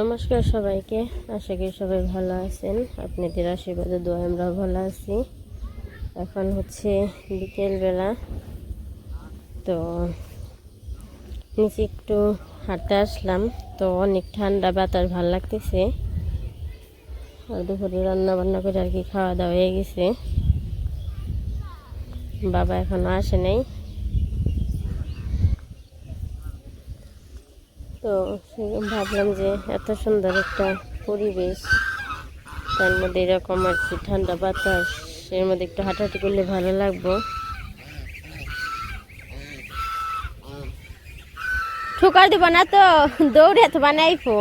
নমস্কার সবাইকে, আশা করি সবাই ভালো আছেন। আপনাদের আশীর্বাদে দোয়া আমরাও ভালো আছি। এখন হচ্ছে বিকেলবেলা, তো নিচে একটু হাঁটতে আসলাম। তো অনেক ঠান্ডা বাতাস, ভালো লাগতেছে। আর দুপুরে রান্না বান্না করে আর কি খাওয়া দাওয়া হয়ে গেছে। বাবা এখনো আসে নাই, তো ভাবলাম যে এত সুন্দর একটা পরিবেশ, তার মধ্যে এরকম আর কি ঠান্ডা বাতাস, এর মধ্যে একটু হাঁটাহাঁটি করলে ভালো লাগবো। ঠুকার দিব না তো, দৌড়ে তো বানাইবো।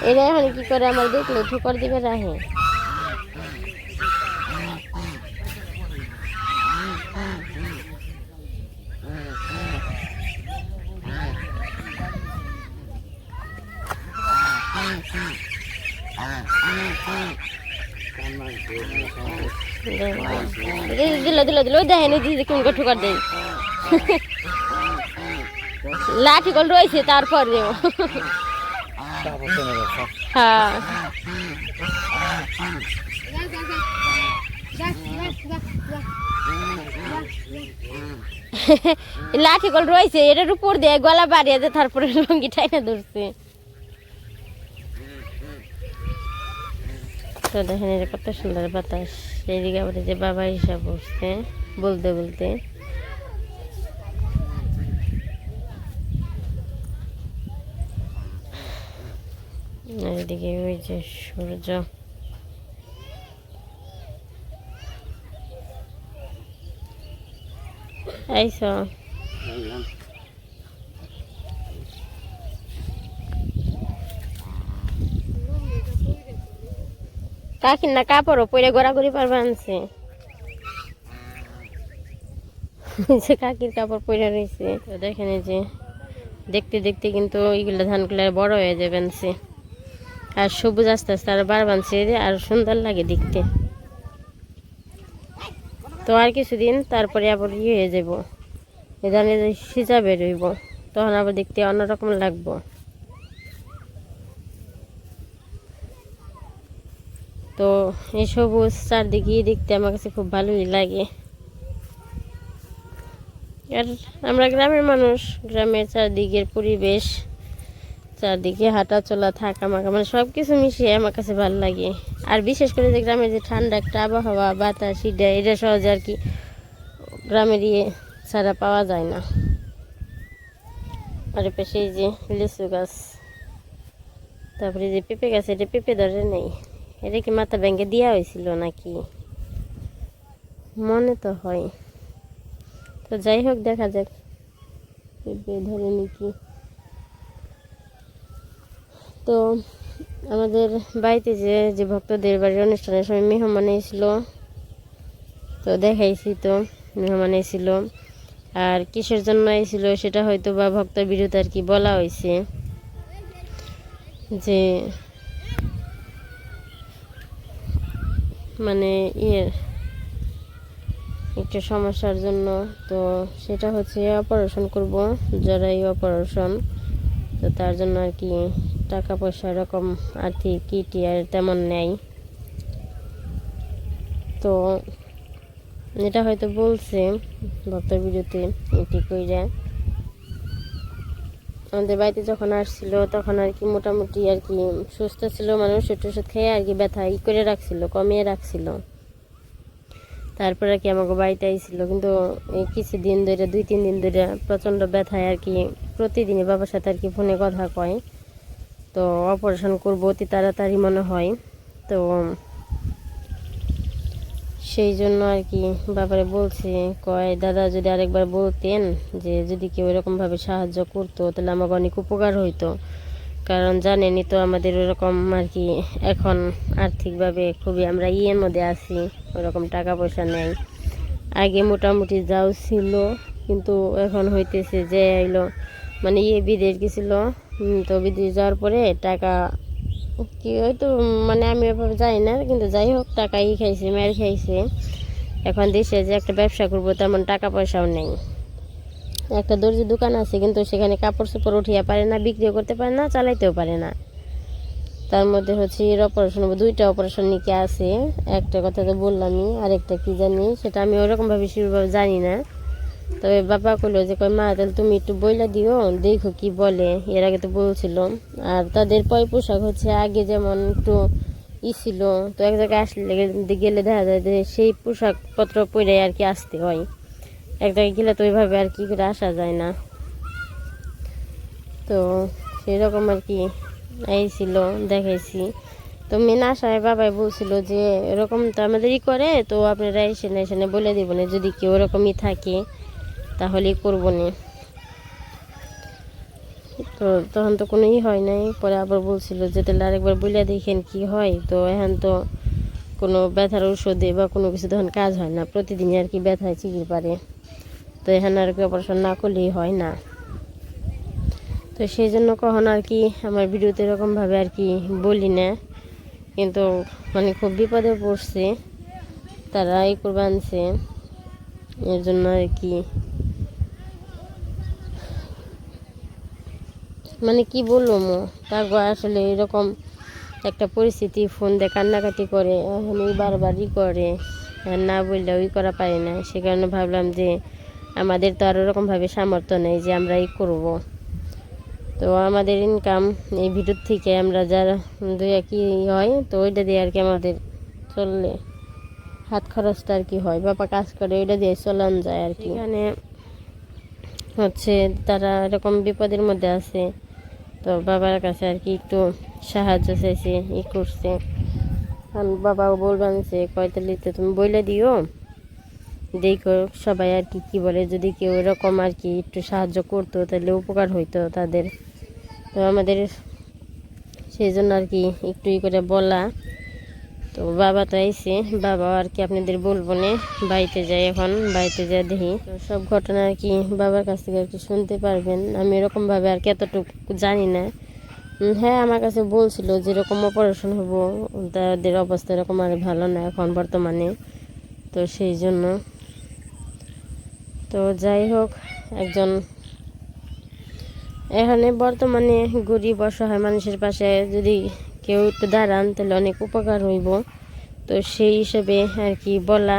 এরা এখন কি করে আমার দেখলে ঠুকার দিকে রাহে। দিল দিল দিল দেখেনি দিদি কোন ঠুকার দেয়। লাঠি কল রয়েছে তারপরেও। হ্যাঁ, লাঠি কল রয়েছে, এটার উপর দিয়ে গলা বাড়িয়ে যে তারপরে লঙ্গি টাইনা ধরছে। তো দেখেন এটা কত সুন্দর বাতাস। এইদিকে আবার যে বাবা হিসাব বসছে বলতে বলতে। এদিকে ওই যে সূর্য। আইস কাকির না কাপড়ও পরে ঘোরাঘুরি পারবা আনছে। কাকির কাপড় পরে রয়েছে। তো দেখেন এই যে দেখতে দেখতে কিন্তু ওইগুলো ধানগুলো বড় হয়ে যাবে আনছে, আর সবুজ আস্তে আস্তে আর বার বানছে, আর সুন্দর লাগে দেখতে। তো আর কিছুদিন তারপরে আবার হয়ে যাব, এই ধানে সিজা বের হইব, তখন আবার দেখতে অন্যরকম লাগবো। তো এই সবুজ চারদিকে দেখতে আমার কাছে খুব ভালোই লাগে। আর আমরা গ্রামের মানুষ, গ্রামের চারদিকের পরিবেশ, চারদিকে হাঁটা চলা থাকা মাখা মানে সব কিছু মিশিয়ে আমার কাছে ভালো লাগে। আর বিশেষ করে যে গ্রামের যে ঠান্ডা একটা আবহাওয়া, বাতাস, এটা সহজে আর কি গ্রামের ছাড়া পাওয়া যায় না। আর পাশে এই যে লিচু গাছ, তারপরে যে পেঁপে গাছ, এটা পেঁপে ধরে নেই, এটা কি মাথা ব্যাংকে দেওয়া হয়েছিল নাকি, মনে তো হয়। তো যাই হোক, দেখা যাক পেঁপে ধরে নাকি। তো আমাদের বাড়িতে যে ভক্তদের বাড়ির অনুষ্ঠানের সময় মেহমান এসেছিল, তো দেখাইছি তো মেহমান এসেছিল। আর কিসের জন্য এসেছিল সেটা হয়তো বা ভক্ত বিরুদ্ধে আর কি বলা হয়েছে, যে মানে একটু সমস্যার জন্য। তো সেটা হচ্ছে অপারেশন করব, জরায়ু অপারেশন। তো তার জন্য আর কি টাকা পয়সা এরকম আর্থিক কিটি আর তেমন নেই। তো এটা হয়তো বলছে ভক্তের বিরুদ্ধে এটি কইরা। আমাদের বাড়িতে যখন আসছিল তখন আর কি মোটামুটি আর কি সুস্থ ছিল মানুষ, ওষুধ খেয়ে আর কি ব্যথা করে রাখছিল, কমিয়ে রাখছিল। তারপরে আর কি আমাকে বাড়িতে আইছিল, কিন্তু এই কিছুদিন ধরে 2-3 দিন ধরে প্রচণ্ড ব্যথায় আর কি প্রতিদিনই বাবার সাথে আর কি ফোনে কথা কয়। তো অপারেশন করবো অতি তাড়াতাড়ি মনে হয়। তো সেই জন্য আর কি বাবারে বলছে, কয় দাদা যদি আরেকবার বলতেন যে যদি কেউ এরকমভাবে সাহায্য করতো তাহলে আমাকে অনেক উপকার হইতো। কারণ জানেনই তো আমাদের ওরকম আর কি এখন আর্থিকভাবে খুবই আমরা মধ্যে আছি, ওরকম টাকা পয়সা নেই। আগে মোটামুটি যাও ছিল, কিন্তু এখন হইতেছে যে এলো মানে বিদেশ গেছিল। তো বিদেশ যাওয়ার পরে টাকা কি হয়তো মানে আমি এভাবে জানি না, কিন্তু যাই হোক টাকাই খাইছে, মেয়ের খাইছে। এখন দেশে যে একটা ব্যবসা করবো তেমন টাকা পয়সাও নেই। একটা দর্জি দোকান আছে, কিন্তু সেখানে কাপড় চোপড় উঠিয়ে পারে না, বিক্রিও করতে পারে না, চালাইতেও পারে না। তার মধ্যে হচ্ছে এর অপারেশন, 2টা অপারেশন নিকে আছে। একটা কথা তো বললামই, আরেকটা কি জানি সেটা আমি ওরকমভাবে শিরভাবে জানি না। তবে বাবা কইলো যে কয় মা তাহলে তুমি একটু বইলা দিও, দেখো কি বলে। এর আগে তো বলছিল। আর তাদের পয় পোশাক হচ্ছে আগে যেমন একটু ছিল, তো এক জায়গায় আসলে গেলে দেখা যায় যে সেই পোশাক পত্র পরে আর কি আসতে হয়। এক জায়গায় গেলে তো ওইভাবে আর কি করে আসা যায় না। তো সেই রকম আর কি ছিল, দেখাইছি। তো মেন আশায় বাবাই বলছিল যে এরকম তো আমাদেরই করে, তো আপনারা এসে বলে দেবেন যদি কেউ ওরকমই থাকে তাহলেই করবো না। তো তখন তো কোনোই হয় নাই। পরে আবার বলছিল যে তাহলে আরেকবার বলে দেখেন কি হয়। তো এখন তো কোনো ব্যথার ওষুধে বা কোনো কিছু তখন কাজ হয় না, প্রতিদিনই আর কি ব্যথায় চিকিৎসা পারে। তো এখানে আর কি অপারেশন না করলেই হয় না। তো সেই জন্য কখন আর কি আমার ভিডিওতে এরকমভাবে আর কি বলি না, কিন্তু মানে খুব বিপদে পড়ছে তারা এই করবে আনছে, এর জন্য আর কি মানে কি বলবো মো। তারপর আসলে এরকম একটা পরিস্থিতি, ফোন দিয়ে কান্নাকাটি করে, এখন বারবারই করে, আর না বললে ওই করা পারি না। সে কারণে ভাবলাম যে আমাদের তো আর ওরকমভাবে সামর্থ্য নেই যে আমরা এই করব। তো আমাদের ইনকাম এই ভিডিওর থেকে আমরা যারা দুই একই হয়, তো ওইটা দিয়ে আর কি আমাদের চললে হাত খরচটা আর কি হয়। বাবা কাজ করে, ওইটা দিয়ে চলান যায় আর কি। এখানে হচ্ছে তারা এরকম বিপদের মধ্যে আছে, তো বাবার কাছে আর কি একটু সাহায্য চাইছে, করছে। বাবাও বলবেন যে কয়তালিতে তুমি বইলে দিও, দেখো সবাই আর কি কি বলে। যদি কেউ এরকম আর কি একটু সাহায্য করতো তাহলে উপকার হইতো তাদের। তো আমাদের সেই জন্য আর কি একটু করে বলা। তো বাবা তো আইসে, বাবা আর কি আপনাদের বলবো না, বাড়িতে যাই এখন, বাড়িতে যাই দেখি। তো সব ঘটনা আর কি বাবার কাছ থেকে আর কি শুনতে পারবেন। আমি এরকমভাবে আর কি এতটুকু জানি না। হ্যাঁ, আমার কাছে বলছিল যেরকম অপারেশন হবো, তাদের অবস্থা এরকম আর ভালো না এখন বর্তমানে। তো সেই জন্য তো যাই হোক, একজন এখানে বর্তমানে গরিব অসহায় মানুষের পাশে যদি কেউ একটু দাঁড়ান তাহলে অনেক উপকার হইব। তো সেই হিসেবে আর কি বলা।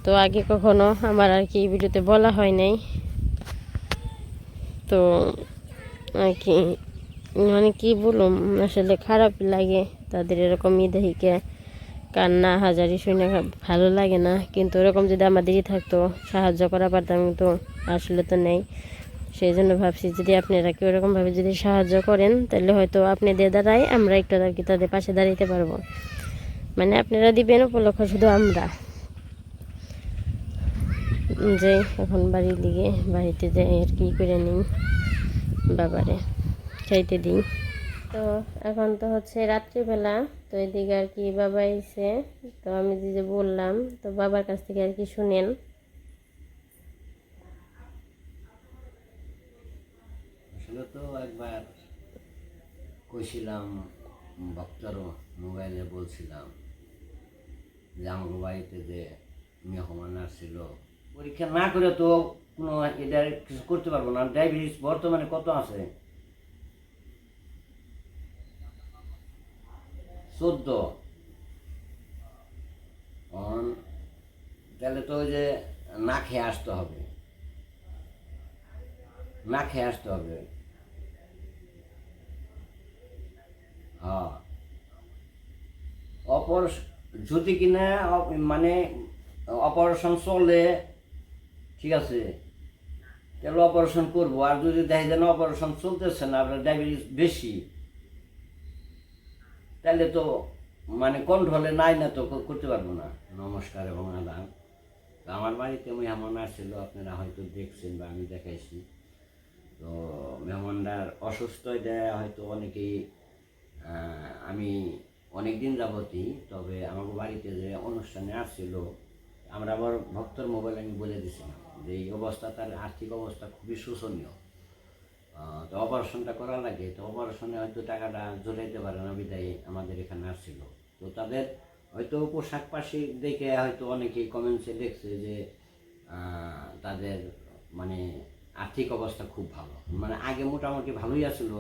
তো আগে কখনো আমার আর কি ভিডিওতে বলা হয় নাই। তো আর কি মানে কি বলুম, আসলে খারাপ লাগে তাদের এরকম দেখিকে কান্না হাজারি শুনে ভালো লাগে না। কিন্তু এরকম যদি আমাদেরই থাকতো, সাহায্য করা পারতাম, কিন্তু আসলে তো নেই। সেই জন্য ভাবছি যদি আপনারা কেউ এরকমভাবে যদি সাহায্য করেন তাহলে হয়তো আপনাদের দ্বারাই আমরা একটু আর কি তাদের পাশে দাঁড়াতে পারবো। মানে আপনারা দিবেন উপলক্ষ শুধু আমরা যাই এখন বাড়ির দিকে, বাড়িতে যাই আর কি করে নিই, বাবারে খাইতে দিই। তো এখন তো হচ্ছে রাত্রিবেলা, তো এদিকে আর কি বাবা এসে, তো আমি যে বললাম, তো বাবার কাছ থেকে আর কি শুনেন। আসলে তো একবার কইছিলাম, ভক্তর মোবাইলে বলছিলাম যে আমার বাড়িতে যে মেহমান আসছিল, পরীক্ষা না করে তো কোনো এটা কিছু করতে পারবো না। ডায়াবেটিস বর্তমানে কত আছে? 14। তাহলে তো ওই যে না খেয়ে আসতে হবে, না খেয়ে আসতে হবে। হ্যাঁ, অপারেশন যদি কিনা মানে অপারেশন চলে, ঠিক আছে, তাহলে অপারেশন করবো। আর যদি দেখে যেন অপারেশন চলতেছে না, আপনার ডায়াবেটিস বেশি, তাহলে তো মানে কন্ট্রোলে নাই, না তো করতে পারবো না। নমস্কার এবং আদাব। তো আমার বাড়িতে মেহমান আসছিল, আপনারা হয়তো দেখছেন বা আমি দেখাইছি। তো মেহমানটার অসুস্থ, এটা হয়তো অনেকেই আমি অনেক দিন যাবতই, তবে আমার বাড়িতে যে অনুষ্ঠানে আসছিল, আমরা আবার ভক্তর মোবাইল আমি বলে দিছিলাম যে এই অবস্থা, তার আর্থিক অবস্থা খুবই শোচনীয়। তো অপারেশনটা করা লাগে, তো অপারেশনে হয়তো টাকাটা জোটাইতে পারে না, বিদায় আমাদের এখানে আসছিল। তো তাদের হয়তো পোশাক পাশি দেখে হয়তো অনেকেই কমেন্টসে দেখছে যে তাদের মানে আর্থিক অবস্থা খুব ভালো, মানে আগে মোটামুটি ভালোই আছিল।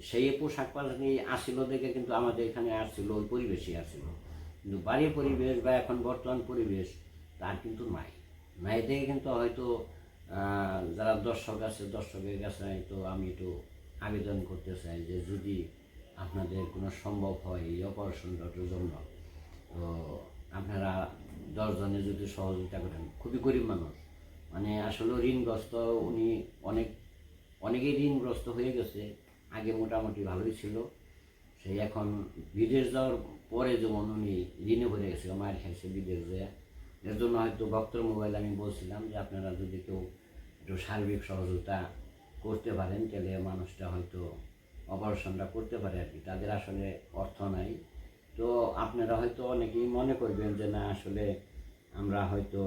সেই পোশাক পাশাকি আসছিল দেখে কিন্তু আমাদের এখানে আসছিল, ওই পরিবেশই আসছিল। কিন্তু বাড়ির পরিবেশ বা এখন বর্তমান পরিবেশ তার কিন্তু নাই। নাই দেখে কিন্তু হয়তো যারা দর্শক আছে, দর্শকের কাছে তো আমি একটু আবেদন করতে চাই যে যদি আপনাদের কোনো সম্ভব হয় এই অপারেশনটার জন্য, তো আপনারা 10 জনে যদি সহযোগিতা করেন। খুবই গরিব মানুষ, মানে আসলে ঋণগ্রস্ত উনি, অনেকেই ঋণগ্রস্ত হয়ে গেছে। আগে মোটামুটি ভালোই ছিল, সেই এখন বিদেশ যাওয়ার পরে যেমন উনি ঋণে ভরে গেছে, মায়ের খাইছে বিদেশ যায়। এর জন্য হয়তো ভক্তর মোবাইল আমি বলছিলাম যে আপনারা যদি কেউ একটু সার্বিক সহযোগিতা করতে পারেন তাহলে মানুষটা হয়তো অপারেশনটা করতে পারে আর কি। তাদের আসলে অর্থ নাই। তো আপনারা হয়তো অনেকেই মনে করবেন যে না আসলে আমরা হয়তো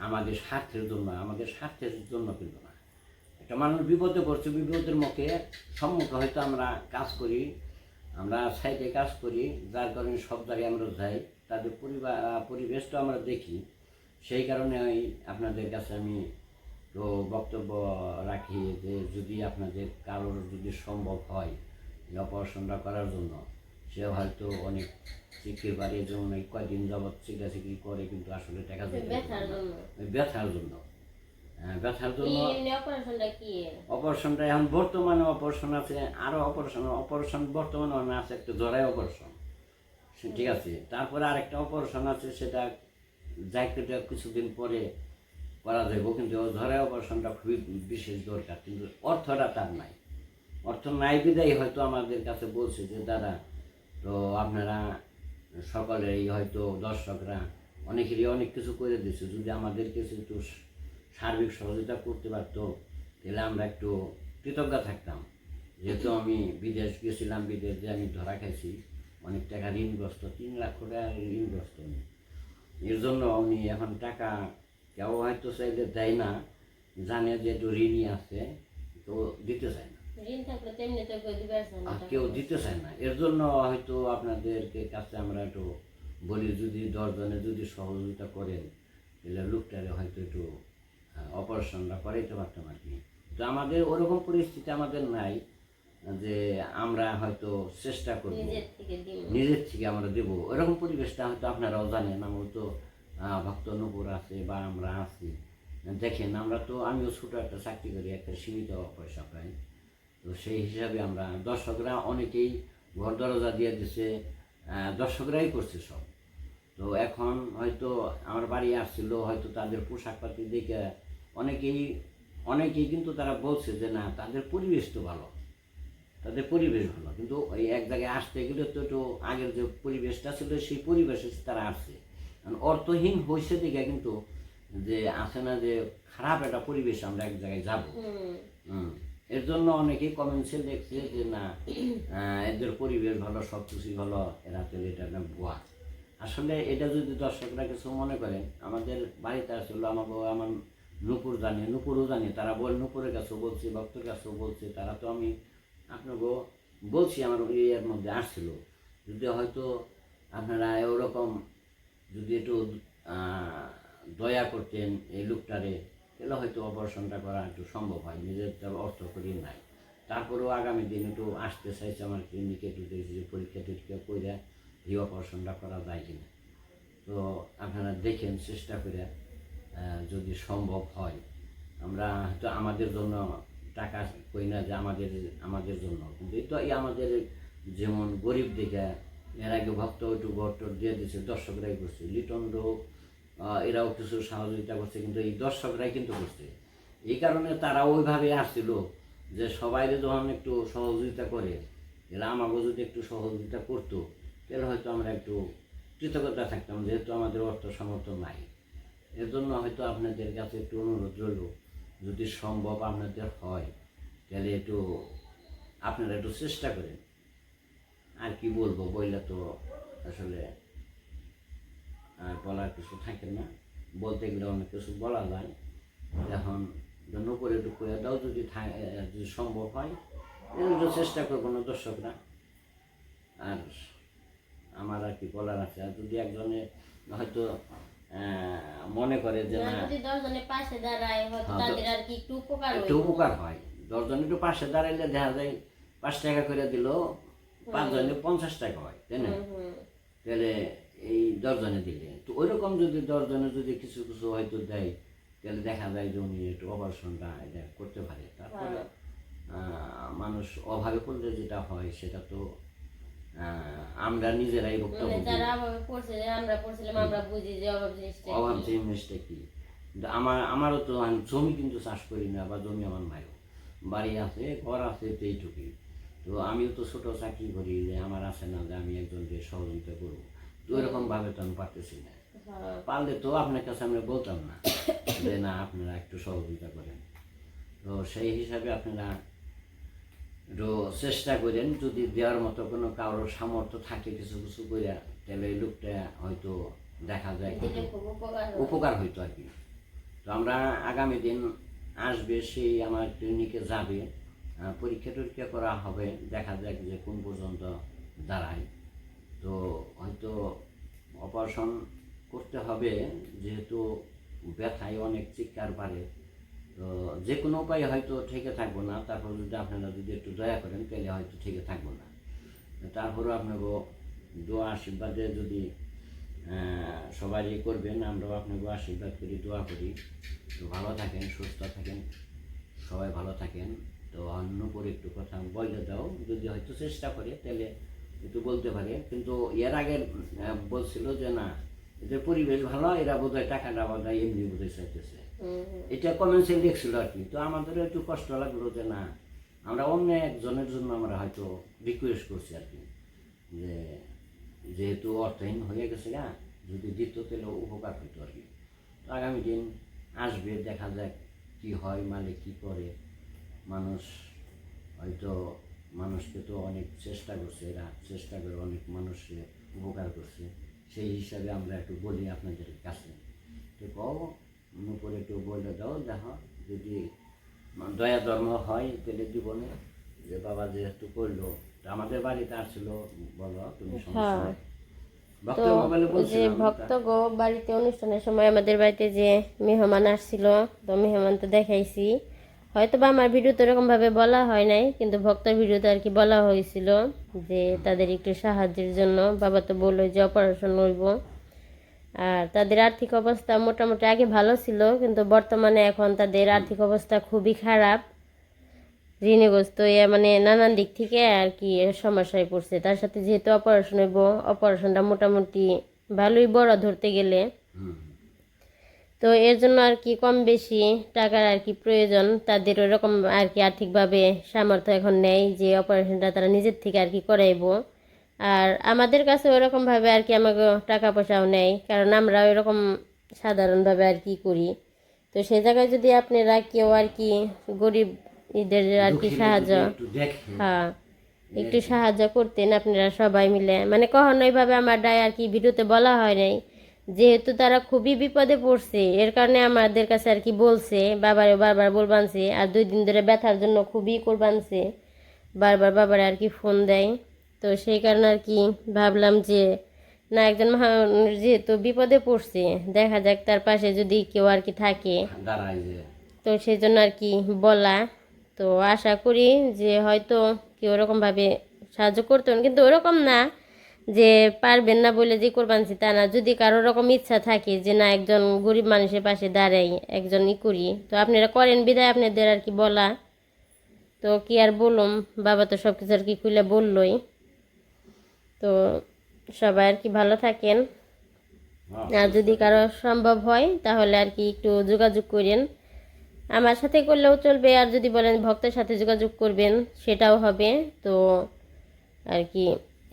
আমাদের স্বার্থের জন্য কিন্তু না। একটা মানুষ বিপদে পড়ছে, বিপদের সম্মুখে হয়তো আমরা কাজ করি, আমরা সাইডে কাজ করি, যার কারণে সব জায়গায় আমরা যাই, তাদের পরিবেশটা আমরা দেখি। সেই কারণে আপনাদের কাছে আমি তো বক্তব্য রাখি যে যদি আপনাদের কারোর যদি সম্ভব হয় অপারেশনটা করার জন্য, সে হয়তো অনেক চিকির বাড়ি, যেমন এই কয়দিন যাবৎ চিকিৎসা করে কিন্তু আসলে টাকা ব্যথার জন্য অপারেশনটা এখন বর্তমানে অপারেশন আছে, আরো অপারেশন বর্তমানে আছে একটা জরাই অপারেশন, ঠিক আছে। তারপরে আরেকটা অপারেশন আছে, সেটা যাইতে কিছুদিন পরে করা যাবে, কিন্তু জরাই অপারেশনটা খুবই বিশেষ দরকার, কিন্তু অর্থটা তার নাই। অর্থ নাই বিদায় হয়তো আমাদের কাছে বলছে যে দাদা, তো আপনারা সকলেই হয়তো দর্শকরা অনেকেরই অনেক কিছু করে দিচ্ছে, যদি আমাদের কিছু একটু সার্বিক সহযোগিতা করতে পারতো তাহলে আমরা একটু কৃতজ্ঞ থাকতাম। যেহেতু আমি বিদেশ গেছিলাম, বিদেশে আমি ধরা খাইছি, অনেক টাকা ঋণগ্রস্ত, 3 লাখ টাকা ঋণগ্রস্ত উনি। এর জন্য উনি এখন টাকা কেউ হয়তো চাইলে দেয় না, জানে যে একটু ঋণই আছে, তো দিতে চায় না, কেউ দিতে চায় না। এর জন্য হয়তো আপনাদেরকে কাছে আমরা একটু বলি, যদি 10 জনে যদি সহযোগিতা করেন তাহলে লোকটারে হয়তো একটু অপারেশনটা করাইতে পারতাম আর কি। তো আমাদের ওরকম পরিস্থিতি আমাদের নাই যে আমরা হয়তো চেষ্টা করব নিজের থেকে আমরা দেবো, ওরকম পরিবেশটা হয়তো আপনারাও জানেন। আমরা তো ভক্ত নূপুর আছে বা আমরা আছি, দেখেন আমরা তো, আমিও ছোটো একটা চাকরি করি, একটা সীমিত পয়সা পাই। তো সেই হিসাবে আমরা দর্শকরা অনেকেই ঘর দরজা দিয়ে দিছে, দর্শকরাই করছে সব। তো এখন হয়তো আমার বাড়ি আসছিল, হয়তো তাদের পোশাক পাতি দেখে অনেকেই কিন্তু তারা বলছে যে না তাদের পরিবেশ তো ভালো, তাদের পরিবেশ ভালো, কিন্তু ওই এক জায়গায় আসতে গেলে তো একটু আগের যে পরিবেশটা ছিল সেই পরিবেশে তারা আসছে। অর্থহীন হয়েছে দিকে কিন্তু যে আসে না যে খারাপ একটা পরিবেশ আমরা এক জায়গায় যাব। এর জন্য অনেকেই কমেন্টসে দেখছে যে না এদের পরিবেশ ভালো, সব কিছুই ভালো, এরা তো এটা না ভুয়া। আসলে এটা যদি দর্শকরা কিছু মনে করেন, আমাদের বাড়িতে আসলে আমার নূপুর জানে, নূপুরও জানে, তারা নূপুরের কাছেও বলছে, ভক্তের কাছেও বলছে, তারা তো আমি আপনাকে বলছি আমার এর মধ্যে আসছিল। যদি হয়তো আপনারা ওরকম যদি একটু দয়া করতেন এই লোকটারে, তাহলে হয়তো অপারেশনটা করা একটু সম্ভব হয়। নিজের অর্থ করি নাই, তারপরেও আগামী দিন একটু আসতে চাইছে আমার ক্লিনিকে, একটু দেখছি যে পরীক্ষা টরীক্ষা করে এই অপারেশনটা করা যায় কিনা। তো আপনারা দেখেন চেষ্টা করে, যদি সম্ভব হয়। আমরা হয়তো আমাদের জন্য টাকা কই না যে আমাদের জন্য, কিন্তু এই তো এই আমাদের যেমন গরিব দিকে এর আগে ভক্ত একটু ঘর দিয়ে দিচ্ছে, দর্শকরাই করছে, লিটন রোগ এরাও কিছু সহযোগিতা করছে, কিন্তু এই দর্শকরাই কিন্তু করছে। এই কারণে তারা ওইভাবে আসছিল যে সবাই যখন একটু সহযোগিতা করে, এরা আমাকেও যদি একটু সহযোগিতা করতো তাহলে হয়তো আমরা একটু কৃতজ্ঞতা থাকতাম, যেহেতু আমাদের অর্থ সামর্থ্য নাই। এর জন্য হয়তো আপনাদের কাছে একটু অনুরোধ রইল, যদি সম্ভব আপনাদের হয় তাহলে একটু আপনারা একটু চেষ্টা করেন। আর কি বলবো, বইলে তো আসলে আর বলার কিছু থাকে না, বলতে গেলে অনেক কিছু বলা যায়। এখন নূপুরে একটু করে দাও, যদি সম্ভব হয় একটু চেষ্টা করবো না দর্শকরা। আর আমার আর কি বলার আছে, আর যদি একজনে হয়তো মনে করে যে না, না যদি 10 জনের পাশে দাঁড়ায় হয়তো হ্যাঁ, তাদের আর কি একটু উপকার একটু হইব। উপকার হয়। 10 জন একটু পাশে দাঁড়াইলে দেখা যায় 5 টাকা করে দিল, 5 জনে 50 টাকা হয়, তাই না? হুম। তাহলে এই 10 জনে দিলে তো ওইরকম যদি 10 জনে যদি কিছু কিছু হয়তো দেয়, তাহলে দেখা যায় যে উনি একটু অপারেশনটা এটা করতে পারে। তারপরে মানুষ অভাবে পড়লে যেটা হয় সেটা তো আমরা নিজেরাই মানে ভুক্তভোগী। যারা অভাবে পড়ছে, আমরা পড়ছিলাম, আমরা বুঝি যে অভাব জিনিসটা অভাব কি। জিনিসটা কি। কিন্তু আমারও তো আমি জমি কিন্তু চাষ করি না, বা জমি আমার ভাইও, বাড়ি আছে, ঘর আছে, তো এইটুকুই। তো আমিও তো ছোটো চাকরি করি, যে আমার আছে না যে আমি একজনকে সহযোগিতা করবো, তো এরকমভাবে তো আমি পারতেছি না। হ্যাঁ। পারলে তো আপনার কাছে আমরা বলতাম না যে না আপনারা একটু সহযোগিতা করেন। তো সেই হিসাবে আপনারা একটু চেষ্টা করেন, যদি দেওয়ার মতো কোনো কারোর সামর্থ্য থাকে কিছু কিছু করে, তাহলে এই লোকটা হয়তো দেখা যায় দিলে খুব উপকার হয়। উপকার হইতো আর কি। তো আমরা আগামী দিন আসবে, সেই আমার ক্লিনিকে যাবে, পরীক্ষা টরীক্ষা করা হবে, দেখা যাক যে কোন পর্যন্ত দাঁড়ায়। তো হয়তো অপারেশন করতে হবে, যেহেতু ব্যথায় অনেক চিৎকার পারে। তো যে কোনো উপায়ে হয়তো থেকে থাকবো না, তারপর যদি আপনারা যদি একটু দয়া করেন তাহলে হয়তো থেকে থাকবো না। তারপরেও আপনাকে দোয়া আশীর্বাদে যদি সবাই করবেন, আমরাও আপনাকে আশীর্বাদ করি, দোয়া করি। তো ভালো থাকেন, সুস্থ থাকেন, সবাই ভালো থাকেন। তো অন্য করে একটু কথা বলে দাও, যদি হয়তো চেষ্টা করে তাহলে একটু বলতে পারে। কিন্তু এর আগে বলছিল যে না, এদের পরিবেশ ভালো, এরা বোধহয় টাকাটা বোধহয় এমনি বোধহয় চাইতেছে, এটা কমেন্টসে লিখছিল আর কি। তো আমাদেরও একটু কষ্ট লাগলো যে না, আমরা অন্য একজনের জন্য আমরা হয়তো রিকোয়েস্ট করছি আর কি, যে যেহেতু অর্থহীন হয়ে গেছে গা, যদি দিত তাহলে উপকার হইতো আর কি। তো আগামী দিন আসবে, দেখা যাক কি হয়, মালিক কি করে। মানুষ হয়তো, মানুষকে তো অনেক চেষ্টা করছে, এরা চেষ্টা করে অনেক মানুষকে উপকার করছে, সেই হিসাবে আমরা একটু বলি আপনাদের কাছে। তো কও উপরে একটু বলে দাও, দেখো যদি দয়া ধর্ম হয় তাহলে জীবনে, যে বাবা যেহেতু করলো। তো আমাদের বাড়িতে আসছিল, বলো তুমি সমস্যা হ্যাঁ। নেই। তো ভক্তের মোবাইলে যে বলছিলাম ভক্ত গো বাড়িতে অনুষ্ঠানের সময় আমাদের বাড়িতে যে মেহমান আসছিল, তো মেহমান তো দেখাইছি। হয়তো বা আমার ভিডিওতে এরকম ভাবে বলা হয় নাই, কিন্তু ভক্তের ভিডিওতে আর কি বলা হয়েছিল যে তাদের একটু সাহায্যের জন্য। বাবা তো বললো যে অপারেশন হইব, আর তাদের আর্থিক অবস্থা মোটামুটি আগে ভালো ছিল, কিন্তু বর্তমানে এখন তাদের আর্থিক অবস্থা খুবই খারাপ, ঋণগ্রস্ত, মানে নানান দিক থেকে আর কি সমস্যায় পড়ছে। তার সাথে যেহেতু অপারেশন হইব, অপারেশনটা মোটামুটি ভালোই বড় ধরতে গেলে, তো এর জন্য আর কি কম বেশি টাকার আর কি প্রয়োজন তাদের, ওরকম আর কি আর্থিকভাবে সামর্থ্য এখন নেই যে অপারেশনটা তারা নিজের থেকে আর কি করাইবো। আর আমাদের কাছে ওরকমভাবে আর কি আমাকে টাকা পয়সাও নেই, কারণ আমরা ওইরকম সাধারণভাবে আর কি করি। তো সে জায়গায় যদি আপনারা কেউ আর কি গরিব ঈদের আর কি দুঃখীরা সাহায্য, যদি একটু দেখে, হ্যাঁ, একটু সাহায্য করতেন আপনারা সবাই মিলে। মানে কখনো এইভাবে আমার ডায় আর কি ভিডিওতে বলা হয় নাই, যেহেতু তারা খুবই বিপদে পড়ছে, এর কারণে আমাদের কাছে আর কি বলছে, বাবারে বারবার বলবানছে, আর 2 দিন ধরে ব্যথার জন্য খুবই করবানছে, বারবার বাবারে আর কি ফোন দেয়। তো সেই কারণে আর কি ভাবলাম যে না, একজন মানুষ যেহেতু বিপদে পড়ছে, দেখা যাক তার পাশে যদি কেউ আর কি থাকে, দাঁড়ায় যে তো সেই জন্য আর কি বলা। তো আশা করি যে হয়তো কেউ ওরকমভাবে সাহায্য করতেন, কিন্তু ওরকম না যে পারবেন না বলে যে করবানছি তা না। যদি কারো রকম ইচ্ছা থাকে যে না একজন গরিব মানুষের পাশে দাঁড়াই, একজন করি, তো আপনারা করেন বিদায় আপনাদের আর কি বলা। তো কি আর বলুম, বাবা তো সব কিছু আর কি খুলে বললই। তো সবাই আর কি ভালো থাকেন, আর যদি কারো সম্ভব হয় তাহলে আর কি একটু যোগাযোগ করেন, আমার সাথে করলেও চলবে, আর যদি বলেন ভক্তের সাথে যোগাযোগ করবেন সেটাও হবে। তো আর কি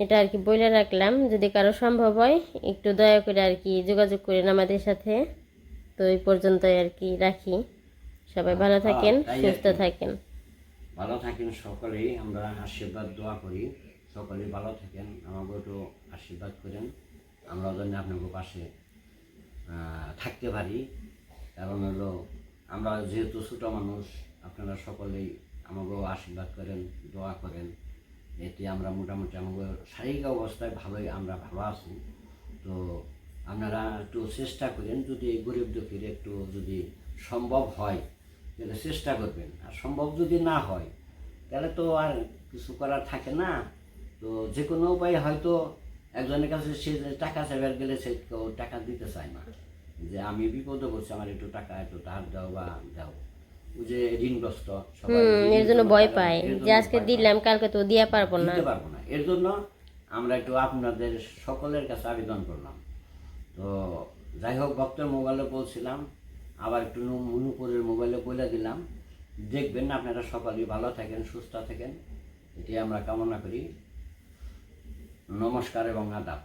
এটা আর কি বলে রাখলাম, যদি কারো সম্ভব হয় একটু দয়া করে আর কি যোগাযোগ করেন আমাদের সাথে। তো এই পর্যন্তই আর কি রাখি, সবাই ভালো থাকেন, তাই আর সুস্থ কি। থাকেন। ভালো থাকেন সকলেই, আমরা আশীর্বাদ দোয়া করি সকলেই ভালো থাকেন, আমাকে একটু আশীর্বাদ করেন, আমরা যেন আপনাদের পাশে থাকতে পারি। কারণ হলো আমরা যেহেতু ছোটো মানুষ, আপনারা সকলেই আমাকেও আশীর্বাদ করেন, দোয়া করেন, এতে আমরা মোটামুটি আমাদের শারীরিক অবস্থায় ভালোই, আমরা ভালো আছি। তো আপনারা একটু চেষ্টা করেন, যদি এই গরিব দুঃখীর একটু যদি সম্ভব হয় তাহলে চেষ্টা করবেন, আর সম্ভব যদি না হয় তাহলে তো আর কিছু করার থাকে না। তো যে কোনো উপায় হয়তো একজনের কাছে সে যে টাকা চাইবার গেলে সে কেউ টাকা দিতে চায় না, যে আমি বিপদে পড়ছি আমার একটু টাকা একটু ধার দাও বা দাও, ওই যে ঋণগ্রস্ত সবাই এর জন্য ভয় টাকা পায় দেয়, এর যে জন্য আজকে ভয় পায়। দিলাম কালকে তো দিয়া পারবো না। দিতে পারবো না, এর জন্য আমরা একটু আপনাদের সকলের কাছে আবেদন করলাম। তো যাই হোক, ভক্তের মোবাইলে বলছিলাম, আবার একটু নুপুরের মোবাইলে বলে দিলাম। দেখবেন আপনারা সকলেই ভালো থাকেন, সুস্থ থাকেন, এটি আমরা কামনা করি। নমস্কার এবং আদাব।